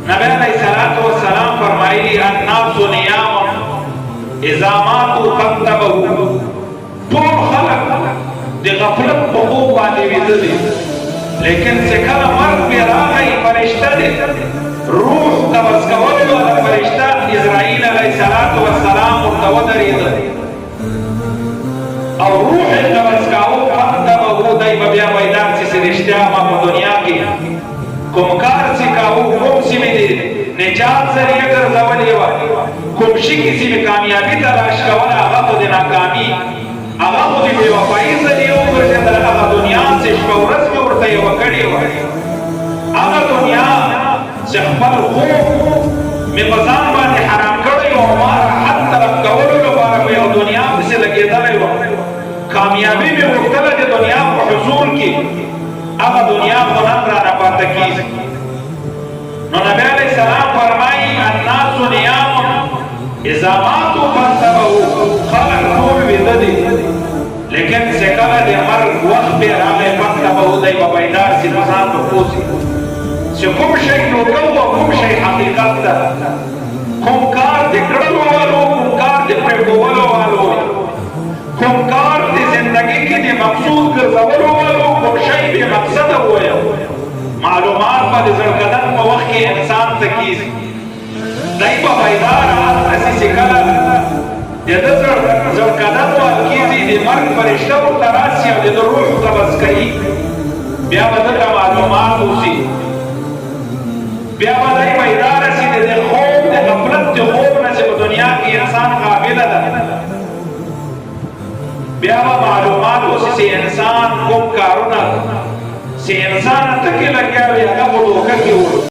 नबी अलैहिस्सलातु वस्सलाम फरमाइली अन्नासु नियाम इज़ा मातु फंतबहु। तो खलक दे गफलत बखूब बांधे विदली, लेकिन से कल मर्द पे रागई फरिश्ता दे रूह कबज़ कवल वाला फरिश्ता इज़राइल अलैहिस्सलातु वस्सलाम मुतवदरीद और रूह कबज़ काओ फंतबहु दई बबिया वैदार से रिश्ता मा दुनिया की कुमकार से काऊ कुमसी में दे निजात जरिए कर जवली वा कुमशी किसी में कामयाबी तलाश कवला आगा तो दे नाकामी आगा तो दे बेवफाई जरिए ऊपर से दर आगा दुनिया से शौरत में उड़ता ये वकड़ी वा आगा दुनिया से खबर हो में मजान बाने हराम करो यो हमारा हद तरफ कवलो लो बारा में दुनिया से लगे दरे वा कामयाबी में मुख्तला के दुनिया को हुसूल की अब दुनिया को नम्रा न पाता की नो नबी अलैहिस्सलाम फरमाई अन्नासु नियाम इज़ा मातु फंतबहु खलक रूह विददी, लेकिन से कला दे मर वक्त पे रामे फंतबहु दई बबैदार से मसान बपूसी से कुम शई लोगों व कुम शई हकीकत दा कुमकार दिकड़ो वालो कुमकार दे प्रेगोवलो वालो कुमकार दे जिंदगी की दे मकसूद कर जवलो वालो कुमशई बे मकसद हुआ मालूमात पर जरकदन में वक्त के इंसान तकीज दई बबैदार ऐसी सिकला जदर जरकदन वाल कीजी दे मर्द फरिश्ता और तरासी और दे रूह कबज़ कई बिया बदल का मालूमात उसी बिया बदल बैदार ऐसी दे खौफ दे गफलत जो खौफ न से दुनिया की इंसान काबिल है बिया मालूमात उसी से इंसान कुम कारुना से इंसान तक लग गया या का वो धोखा की